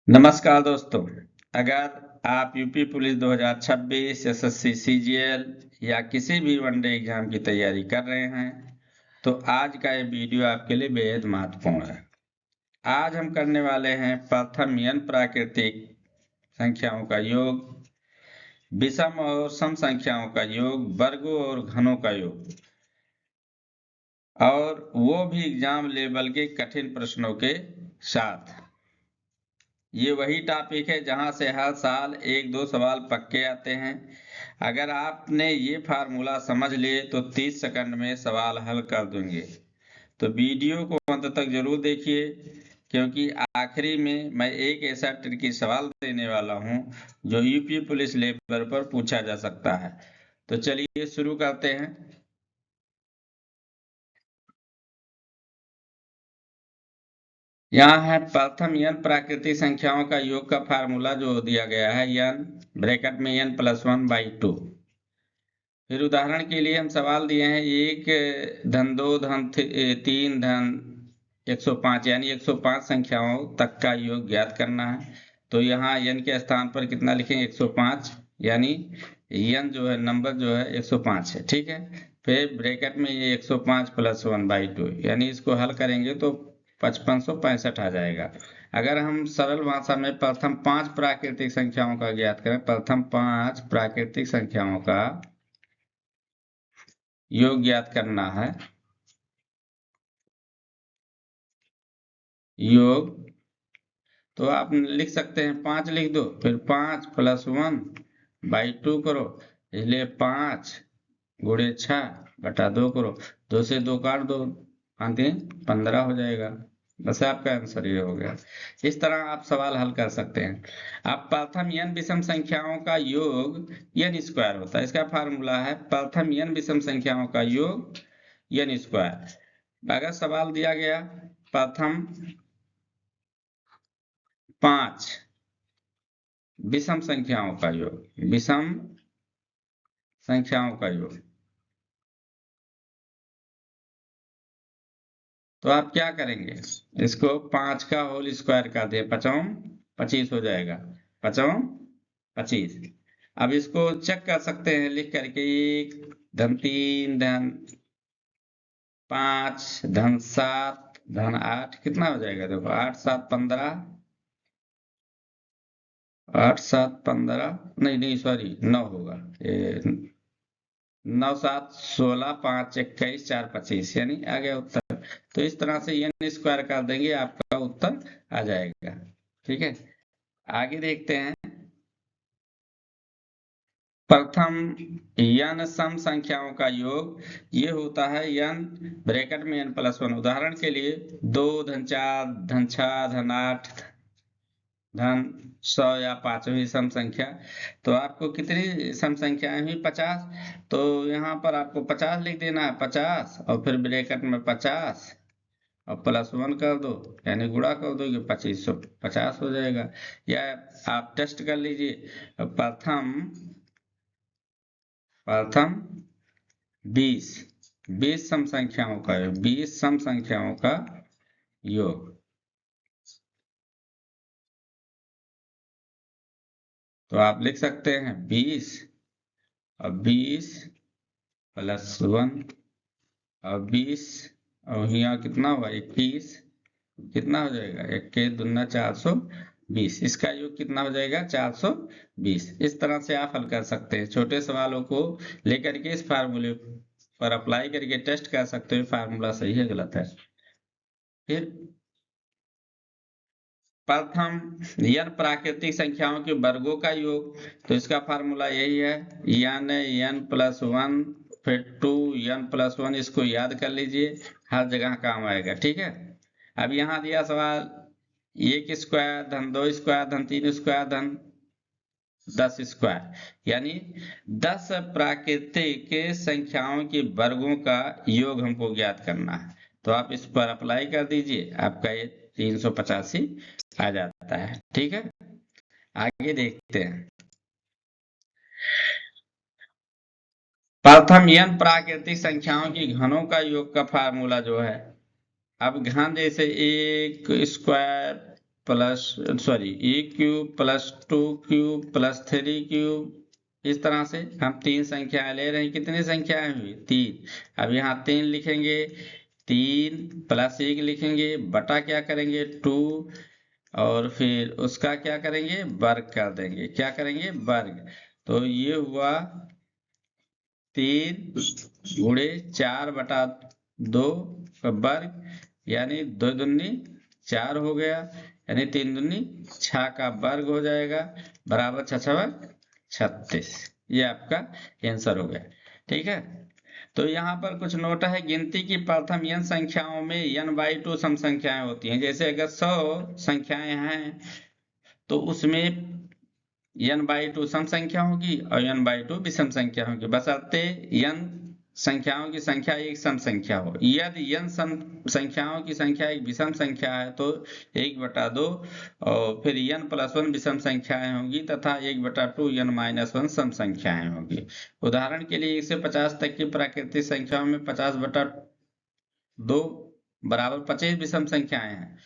नमस्कार दोस्तों। अगर आप यूपी पुलिस 2026 एसएससी सीजीएल या किसी भी वनडे एग्जाम की तैयारी कर रहे हैं तो आज का ये वीडियो आपके लिए बेहद महत्वपूर्ण है। आज हम करने वाले हैं प्रथम n प्राकृतिक संख्याओं का योग, विषम और सम संख्याओं का योग, वर्गों और घनों का योग, और वो भी एग्जाम लेवल के कठिन प्रश्नों के साथ। ये वही टॉपिक है जहां से हर साल 1-2 सवाल पक्के आते हैं। अगर आपने ये फार्मूला समझ लिए तो 30 सेकंड में सवाल हल कर देंगे। तो वीडियो को अंत तक जरूर देखिए, क्योंकि आखिरी में मैं एक ऐसा ट्रिकी सवाल देने वाला हूं जो यूपी पुलिस लेवल पर पूछा जा सकता है। तो चलिए शुरू करते हैं। यहाँ है प्रथम n प्राकृतिक संख्याओं का योग का फार्मूला जो दिया गया है n ब्रैकेट में n+1/2। फिर उदाहरण के लिए हम सवाल दिए हैं 1 धन 2 धन 3 धन 105 यानी 105 संख्याओं तक का योग ज्ञात करना है। तो यहाँ n के स्थान पर कितना लिखेंगे 105, यानी n जो है नंबर जो है 105 है। ठीक है, फिर ब्रैकेट में ये 105 + 1/2 यानी इसको हल करेंगे तो 5565 आ जाएगा। अगर हम सरल भाषा में प्रथम 5 प्राकृतिक संख्याओं का ज्ञात करें, प्रथम 5 प्राकृतिक संख्याओं का योग ज्ञात करना है, योग, तो आप लिख सकते हैं 5 लिख दो, फिर 5 + 1/2 करो, इसलिए 5 × 6/2 करो, 2 से 2 काट दो, 15 हो जाएगा। बस आपका आंसर ये हो गया। इस तरह आप सवाल हल कर सकते हैं। अब प्रथम n विषम संख्याओं का योग n² होता है। इसका फार्मूला है प्रथम n विषम संख्याओं का योग n²। अगर सवाल दिया गया प्रथम 5 विषम संख्याओं का योग, विषम संख्याओं का योग, तो आप क्या करेंगे, इसको 5 का होल स्क्वायर कर दे, 5×5 हो जाएगा, 5×25। अब इसको चेक कर सकते हैं लिख करके 1 धन 3 धन 5 धन 7 धन 8 कितना हो जाएगा, देखो 8 7 15, 8 7 15 नहीं सॉरी 9 होगा, 9 7 16 5 21 4 25 यानी आ गया उत्तर। तो इस तरह से n² कर देंगे, आपका उत्तर आ जाएगा। ठीक है, आगे देखते हैं। प्रथम n सम संख्याओं का योग ये होता है n ब्रैकेट में n+1। उदाहरण के लिए 2 धन 4 धन 6 धन 8 धन 100 या 5वीं सम संख्या। तो आपको कितनी सम संख्याएं हुई 50, तो यहाँ पर आपको 50 लिख देना है, 50 और फिर ब्रैकेट में 50 और +1 कर दो, यानी गुणा कर दो कि 2550 हो जाएगा। या आप टेस्ट कर लीजिए, प्रथम 20 सम संख्याओं का योग, 20 सम संख्याओं का योग, तो आप लिख सकते हैं 20 और 20 + 1 और 20 और यहाँ कितना हुआ 21, कितना हो जाएगा 21 दूना 420, इसका योग कितना हो जाएगा 420। इस तरह से आप हल कर सकते हैं। छोटे सवालों को लेकर के इस फार्मूले पर अप्लाई करके टेस्ट कर सकते हैं फार्मूला सही है गलत है। फिर प्रथम n प्राकृतिक संख्याओं के वर्गों का योग, तो इसका फार्मूला यही है n+1 फिर 2n+1, इसको याद कर लीजिए, हर जगह काम आएगा। ठीक है, अब यहाँ दिया सवाल 1² धन 2² धन 3² धन 10², यानी 10 प्राकृतिक संख्याओं के वर्गों का योग हमको ज्ञात करना है। तो आप इस पर अप्लाई कर दीजिए, आपका ये 385 आ जाता है। ठीक है, आगे देखते हैं। प्रथम n प्राकृतिक संख्याओं की घनों का योग का फार्मूला जो है, अब घन जैसे 1² cube plus 2 cube plus 3 cube, इस तरह से हम 3 संख्याएं ले रहे हैं। कितनी संख्याएं हुई? 3। अब यहाँ 3 लिखेंगे, 3 प्लस 1 लिखेंगे, बटा क्या करेंगे? 2, और फिर उसका क्या करेंगे? वर्ग कर देंगे। क्या करेंगे? वर्ग। तो ये हुआ 3 गुणे 4/2 का वर्ग, यानी 2 दूनी 4 हो गया, यानी 3 दूनी 6 का वर्ग हो जाएगा, बराबर 6 36। ये आपका आंसर हो गया। ठीक है, तो यहाँ पर कुछ नोट है। गिनती की प्रथम n संख्याओं में n/2 सम संख्याएं होती हैं। जैसे अगर 100 संख्याएं हैं तो उसमें n/2 सम संख्या होगी और n/2 विषम संख्या होगी, बशर्ते n संख्याओं की संख्या एक सम संख्या हो। यदि n सम संख्याओं की संख्या एक विषम संख्या है तो 1/2, और फिर n+1 विषम संख्याएं होंगी तथा 1/2 n-1 सम संख्याएं होंगी। उदाहरण के लिए 1 से 50 तक की प्राकृतिक संख्याओं में 50/2 बराबर 25 विषम संख्याएं हैं,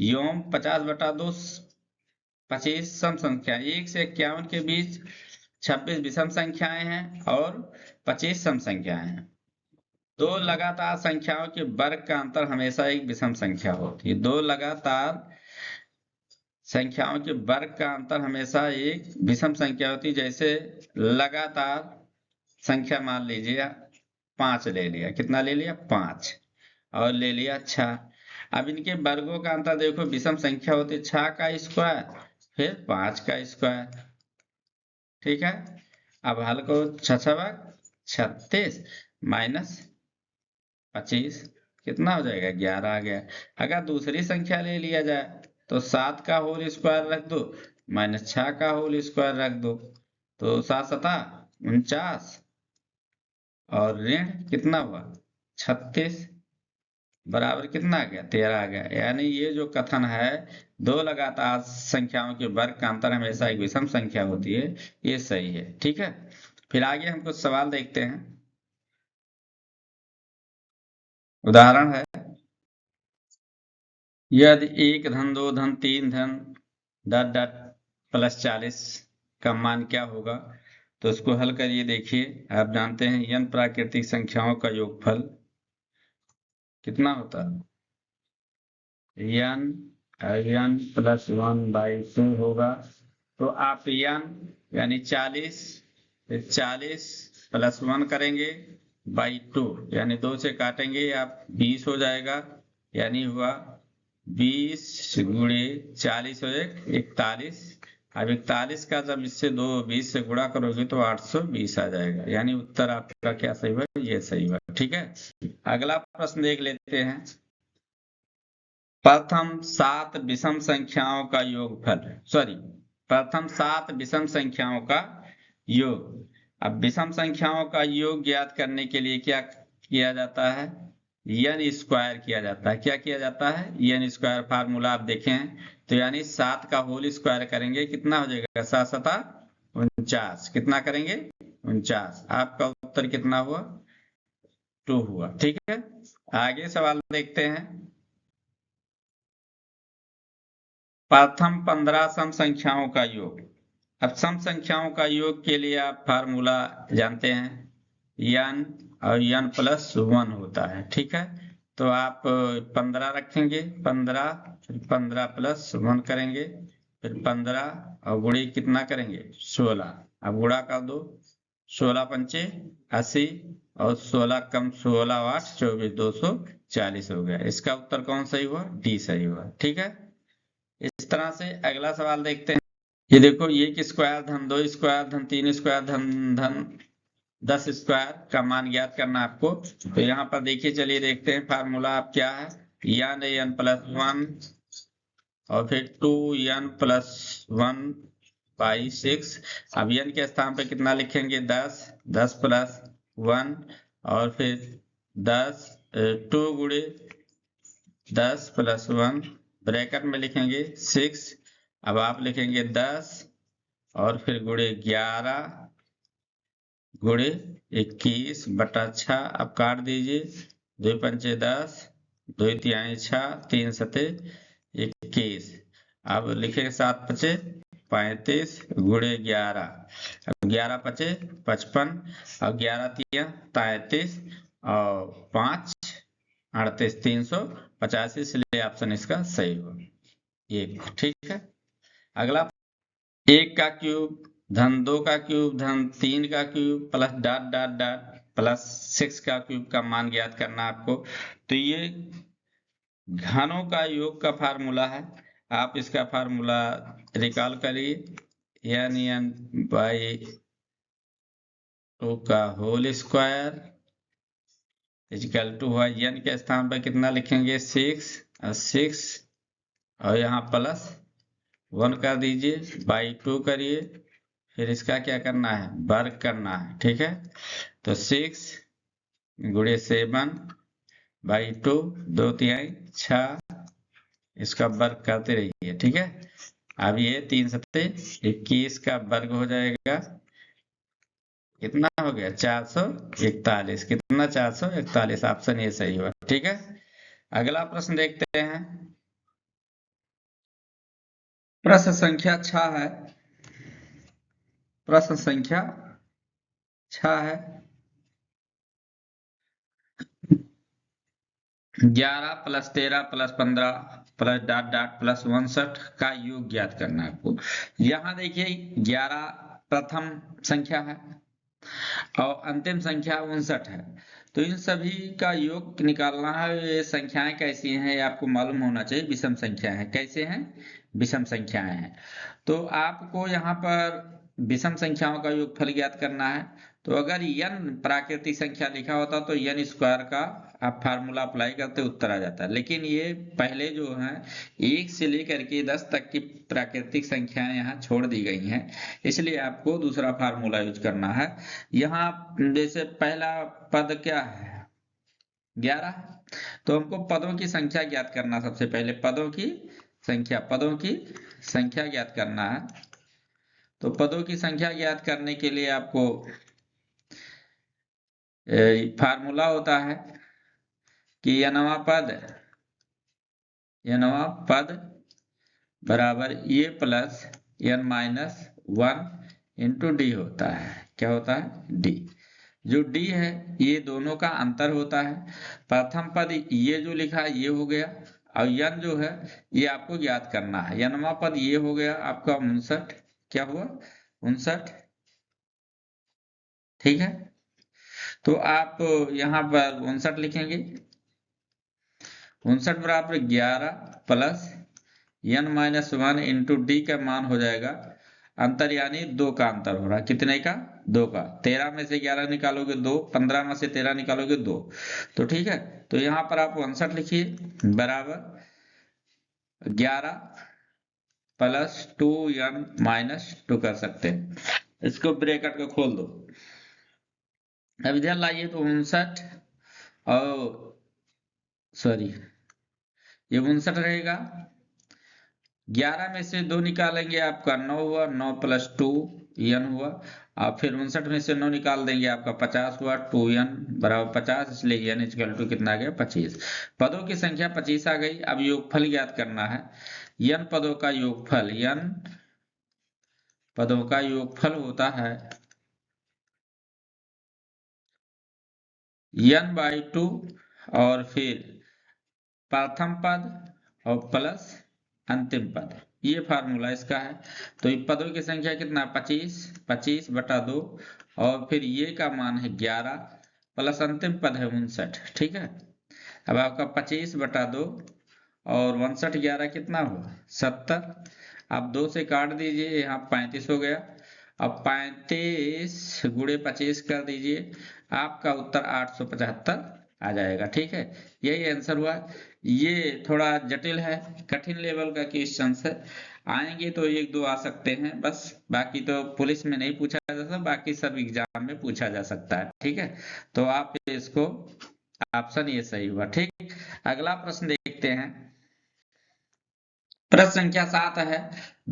एवं 50/2 25 सम संख्या। 1 से 51 के बीच 26 विषम संख्याएं हैं और 25 सम संख्याएं हैं। दो लगातार संख्याओं के वर्ग का अंतर हमेशा एक विषम संख्या होती है। दो लगातार संख्याओं के वर्ग का अंतर हमेशा एक विषम संख्या होती है। जैसे लगातार संख्या मान लीजिए 5 ले लिया, कितना ले लिया? 5, और ले लिया 6। अब इनके वर्गों का अंतर देखो, विषम संख्या होती है 6 का स्क्वायर फिर 5 का स्क्वायर। ठीक है, अब हल करो, 6 36 माइनस 25 कितना हो जाएगा? 11 आ गया। अगर दूसरी संख्या ले लिया जाए तो 7 का होल स्क्वायर रख दो माइनस 6 का होल स्क्वायर रख दो, तो 7 × 7 = 49, और ऋण कितना हुआ? 36 बराबर कितना आ गया? 13 आ गया। यानी ये जो कथन है, दो लगातार संख्याओं के वर्ग का अंतर हमेशा एक विषम संख्या होती है, ये सही है। ठीक है, फिर आगे हम कुछ सवाल देखते हैं। उदाहरण है, यदि 1 धन 2 धन 3 धन ... प्लस 40 का मान क्या होगा? तो उसको हल करिए। देखिए, आप जानते हैं n प्राकृतिक संख्याओं का योगफल कितना होता है? n+1/2 होगा। तो आप n यानी 40 + 1 करेंगे बाई 2, यानी 2 से काटेंगे आप 20 हो जाएगा, यानी हुआ 20 × 40 हो जाएगा 41। अब 41 का जब इससे 20 से गुणा करोगे तो 820 आ जाएगा, यानी उत्तर आपका क्या सही हुआ? ये सही हुआ। ठीक है, अगला प्रश्न देख लेते हैं। प्रथम 7 विषम संख्याओं का योगफल, प्रथम 7 विषम संख्याओं का योग। अब विषम संख्याओं का योग ज्ञात करने के लिए क्या किया जाता है? n स्क्वायर किया जाता है। क्या किया जाता है? n स्क्वायर फार्मूला आप देखें तो, यानी 7 का होल स्क्वायर करेंगे, कितना हो जाएगा? 7 × 7 = 49। कितना करेंगे? 49। आपका उत्तर कितना हुआ? 2 हुआ। ठीक है, आगे सवाल देखते हैं। प्रथम 15 सम संख्याओं का योग। अब सम संख्याओं का योग के लिए आप फार्मूला जानते हैं, n और n+1 होता है। ठीक है, तो आप 15 रखेंगे, 15 फिर 15 + 1 करेंगे, फिर 15 और गुणे कितना करेंगे? 16। अब गुणा कर दो, 16 × 5 = 80, और 16 कम 16 8 24 240 हो गया। इसका उत्तर कौन सही हुआ? डी सही हुआ। ठीक है, इस तरह से अगला सवाल देखते हैं। ये देखो, 1 स्क्वायर धन 2 स्क्वायर धन 3 स्क्वायर धन 10 स्क्वायर का मान ज्ञात करना आपको। तो यहाँ पर देखिए, चलिए देखते हैं फार्मूला आप क्या है। n+1 और फिर 2n+1/6। अब n के स्थान पे कितना लिखेंगे? 10 + 1, और फिर 2 × 10 + 1 ब्रैकेट में लिखेंगे 6। अब आप लिखेंगे 10 और फिर गुणे 11 गुणे 21/6। अब काट दीजिए, 2 × 5 = 10, 2 × 3 = 6, 3 × 7 = 21। अब लिखेंगे 7 पचे 35 गुणे 11, अब 11 पचे 55 और 11 तिया 33 और 5 38 385, इसलिए ऑप्शन इसका सही हो एक। ठीक है, अगला 1 का क्यूब धन 2 का क्यूब धन 3 का cube plus dot dot dot plus 6 का क्यूब का मान ज्ञात करना आपको। तो ये घनों का योग का फार्मूला है, आप इसका फार्मूला रिकॉल करिए। एन बाई टू का होल स्क्वायर इक्वल टू हुआ एन के स्थान पर कितना लिखेंगे 6 और 6 और यहाँ प्लस 1 कर दीजिए, बाई 2 करिए, फिर इसका क्या करना है वर्ग करना है। ठीक है, तो 6 गुणे 7 बाई 2 2 तिहाई 6, इसका वर्ग करते रहिए। ठीक है, अब ये 3 सत्ते 21 का वर्ग हो जाएगा, कितना हो गया 441, कितना 441, ऑप्शन ये सही हुआ। ठीक है, अगला प्रश्न देखते हैं। प्रश्न संख्या 6 है, प्रश्न संख्या 6 है 11 plus 13 plus 15 plus dot dot plus 59 का योग ज्ञात करना है आपको। यहां देखिए 11 प्रथम संख्या है और अंतिम संख्या 59 है, तो इन सभी का योग निकालना है। ये संख्याएं कैसी हैं ये आपको मालूम होना चाहिए, विषम संख्याएं हैं। कैसे हैं, विषम संख्याएं हैं। तो आपको यहाँ पर विषम संख्याओं का योगफल ज्ञात करना है। तो अगर n प्राकृतिक संख्या लिखा होता तो n स्क्वायर का आप फार्मूला अप्लाई करते उत्तर आ जाता है, लेकिन ये पहले जो है 1 से लेकर के 10 तक की प्राकृतिक संख्याएं यहाँ छोड़ दी गई हैं, इसलिए आपको दूसरा फार्मूला यूज करना है। यहाँ जैसे पहला पद क्या है 11, तो हमको पदों की संख्या ज्ञात करना, सबसे पहले पदों की संख्या ज्ञात करना है। तो पदों की संख्या ज्ञात करने के लिए आपको फार्मूला होता है कि यनवा पद बराबर A plus N minus 1 into D होता है। क्या होता है, डी। जो डी है ये दोनों का अंतर होता है। प्रथम पद ये जो लिखा है ये हो गया, और यन जो है ये आपको ज्ञात करना है। यनवा पद ये हो गया आपका 59, क्या हुआ 59। ठीक है, तो आप यहाँ पर 59 लिखेंगे, 59 बराबर 11 plus n minus 1 into D का मान हो जाएगा अंतर, यानी 2 का अंतर हो रहा है। कितने का, 2 का। 13 में से 11 निकालोगे 2, 15 में से 13 निकालोगे 2, तो ठीक है। तो यहाँ पर आप 59 लिखिए बराबर 11 प्लस 2n माइनस 2 कर सकते हैं। इसको ब्रैकेट को खोल दो। अब इधर लाइए तो 59 और सॉरी ये 59 रहेगा, 11 में से 2 निकालेंगे आपका 9 हुआ, 9 प्लस 2 n हुआ, और फिर 59 में से 9 निकाल देंगे आपका 50 हुआ, 2n बराबर 50, इसलिए n इक्वल टू कितना आ गया 25। पदों की संख्या 25 आ गई। अब योगफल ज्ञात करना है। n पदों का योगफल, n पदों का योगफल होता है n बाई 2 और फिर प्रथम पद और प्लस अंतिम पद, ये फार्मूला इसका है। तो ये पदों की संख्या कितना 25, 25 बटा 2 और फिर ये का मान है 11 प्लस अंतिम पद है 59। ठीक है, अब आपका 25 बटा 2 और 59 11 कितना हुआ 70। आप 2 से काट दीजिए, यहाँ 35 हो गया। अब 35 गुणे 25 कर दीजिए, आपका उत्तर 875 आ जाएगा। ठीक है, यही आंसर हुआ। ये थोड़ा जटिल है, कठिन लेवल का क्वेश्चन है, आएंगे तो 1-2 आ सकते हैं बस, बाकी तो पुलिस में नहीं पूछा जा सकता, बाकी सब एग्जाम में पूछा जा सकता है। ठीक है, तो आप इसको ऑप्शन ये सही हुआ। ठीक, अगला प्रश्न देखते हैं। प्रश्न संख्या 7 है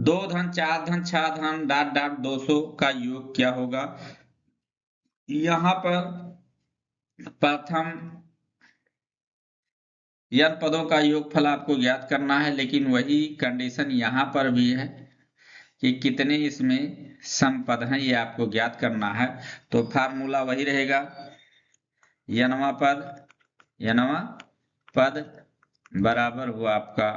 2 धन 4 धन 6 धन डॉट डॉट 200 का योग क्या होगा। यहाँ पर प्रथम n पदों का योगफल आपको ज्ञात करना है, लेकिन वही कंडीशन यहाँ पर भी है कि कितने इसमें सम पद हैं ये आपको ज्ञात करना है। तो फार्मूला वही रहेगा, nवां पद बराबर हुआ आपका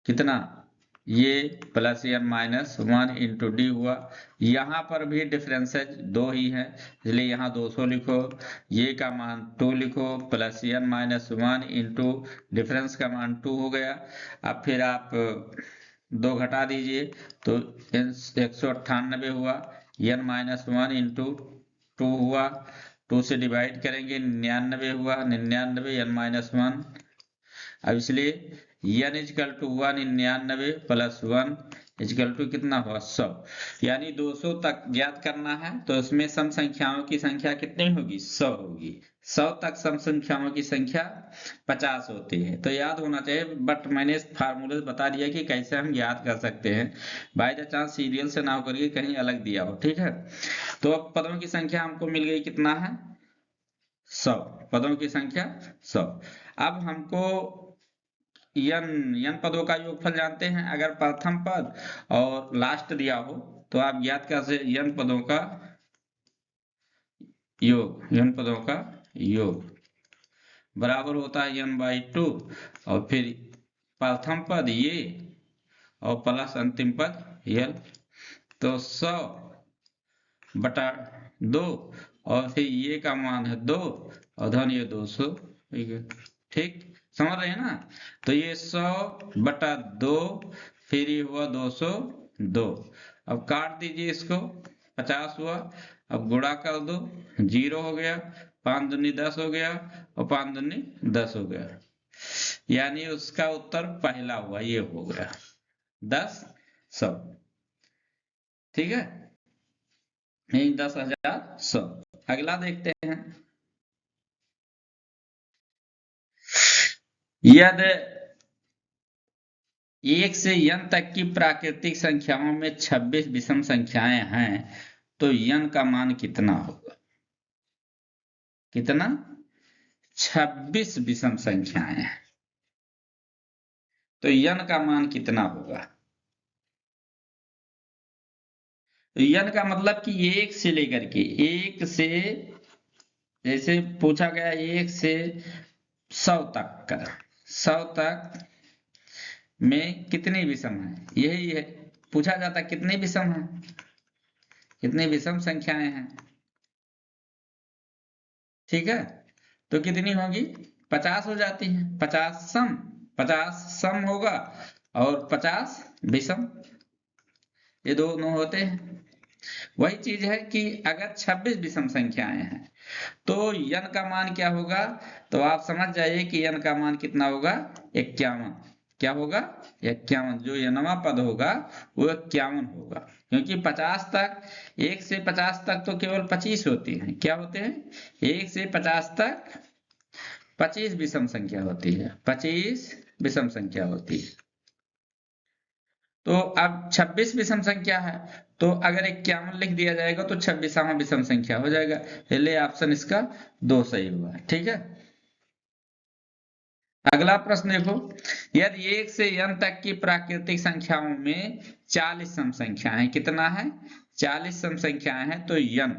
कितना, ये plus n minus 1 into D हुआ। यहाँ पर भी डिफरेंसेज 2 ही है, इसलिए यहाँ 200 लिखो, ये का मान 2 लिखो, plus n minus 1 into difference का मान 2 हो गया। अब फिर आप 2 घटा दीजिए तो 198 हुआ, n माइनस 1 इंटू 2 हुआ, 2 से डिवाइड करेंगे 99 हुआ, 99 n माइनस 1। अब इसलिए n is equal to 199 plus 1 is equal to कितना हुआ 100, यानी 200 तक ज्ञात करना है। तो इसमें सम संख्याओं की संख्या कितनी होगी, 100 होगी। 100 तक सम संख्याओं की संख्या 50 होती है, तो याद होना चाहिए। बट मैंने फार्मूले बता दिया कि कैसे हम ज्ञात कर सकते हैं, बाय द चांस सीरियल से ना होकर के कहीं अलग दिया हो, ठीक है। तो अब पदों की संख्या हमको मिल गई, कितना है 100, पदों की संख्या 100। अब हमको n पदों का योगफल जानते हैं। अगर प्रथम पद और लास्ट दिया हो तो आप ज्ञात कर से n पदों का योग बराबर होता है n/2, और फिर प्रथम पद ये और प्लस अंतिम पद l, तो 100/2 और फिर ये का मान है 2 और धन ये 200, ठीक समझ रहे हैं ना। तो ये 100/2 फिर ये हुआ 202। अब काट दीजिए इसको, 50 हुआ, अब गुणा कर दो, 0 हो गया, 5 दूनी 10 हो गया और 5 दूनी 10 हो गया, यानी उसका उत्तर पहला हुआ, ये हो गया 10,100, ठीक है, 10,100। अगला देखते हैं, यदि 1 से n तक की प्राकृतिक संख्याओं में 26 विषम संख्याएं हैं तो n का मान कितना होगा, कितना, 26 विषम संख्याएं हैं तो n का मान कितना होगा। तो n का मतलब कि 1 से लेकर के 1 से, जैसे पूछा गया 1 से 100 तक का, 100 तक में कितने विषम हैं, यही है पूछा जाता, कितने विषम हैं, कितनी विषम संख्याएं हैं, ठीक है। तो कितनी होगी, 50 हो जाती है, 50 सम होगा और 50 विषम, ये दोनों होते हैं। वही चीज है कि अगर 26 विषम संख्याएं हैं तो n का मान क्या होगा, तो आप समझ जाइए कि n का मान कितना होगा, 51। क्या होगा, 51। जो nवां पद होगा वो 51 होगा, क्योंकि 50 तक, 1 से 50 तक तो केवल 25 होती हैं, क्या होते हैं, 1 से 50 तक 25 विषम संख्या होती है, 25 विषम संख्या होती है। तो अब 26 विषम संख्या है, तो अगर 51 लिख दिया जाएगा तो 26वां विषम संख्या हो जाएगा, इसलिए ऑप्शन इसका 2 सही हुआ, ठीक है। अगला प्रश्न देखो, यदि 1 से n तक की प्राकृतिक संख्याओं में 40 सम संख्याएं, कितना है, 40 सम संख्याएं हैं तो n,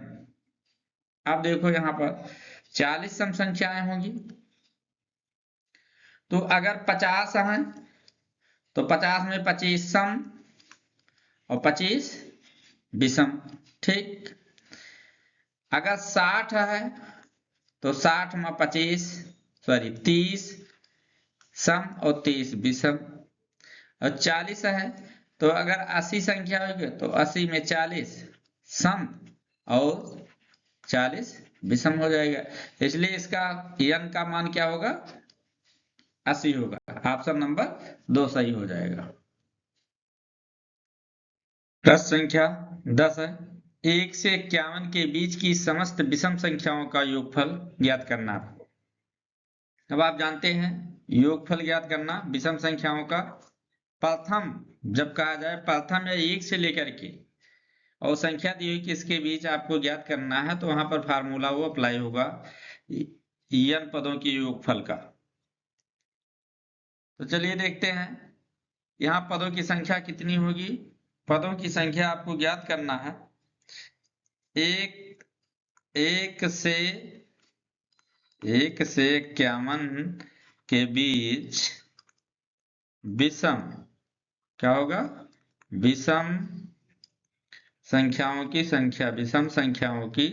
अब देखो यहां पर 40 सम संख्याएं होंगी, तो अगर 50 है तो 50 में 25 सम और 25 विषम, ठीक। अगर 60 है तो 60 में 30 सम और 30 विषम, और 40 है तो अगर 80 संख्या होगी तो 80 में 40 सम और 40 विषम हो जाएगा, इसलिए इसका n का मान क्या होगा, 80 होगा, ऑप्शन नंबर 2 सही हो जाएगा। प्रश्न संख्या 10 है, 1 से 51 के बीच की समस्त विषम संख्याओं का योगफल ज्ञात करना। अब आप जानते हैं योगफल ज्ञात करना विषम संख्याओं का, प्रथम जब कहा जाए प्रथम या 1 से लेकर के और संख्या दी हुई कि इसके बीच आपको ज्ञात करना है, तो वहां पर फार्मूला वो अप्लाई होगा n पदों के योगफल का, तो चलिए देखते हैं यहाँ पदों की संख्या कितनी होगी। पदों की संख्या आपको ज्ञात करना है। एक से 51 के बीच विषम क्या होगा? विषम संख्याओं की संख्या, विषम संख्याओं की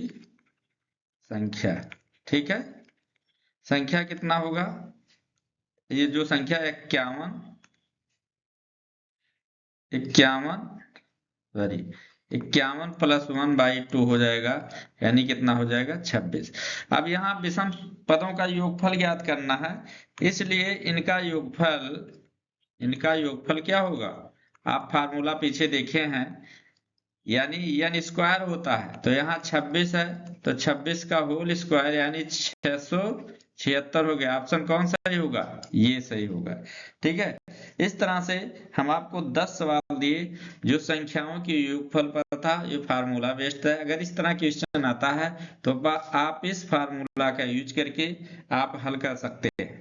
संख्या। ठीक है, संख्या कितना होगा? ये जो संख्या 51 सॉरी 51 प्लस 1/2 हो जाएगा, यानी कितना हो जाएगा? 26। अब यहाँ विषम पदों का योगफल ज्ञात करना है, इसलिए इनका योगफल क्या होगा? आप फार्मूला पीछे देखे हैं, यानी n स्क्वायर होता है, तो यहाँ 26 है, तो 26 का होल स्क्वायर यानी 676 हो गया। ऑप्शन कौन सही होगा? ये सही होगा। ठीक है, इस तरह से हम आपको 10 सवाल दिए जो संख्याओं के योगफल पर था। ये फार्मूला बेस्ड है। अगर इस तरह क्वेश्चन आता है तो आप इस फार्मूला का यूज करके आप हल कर सकते हैं।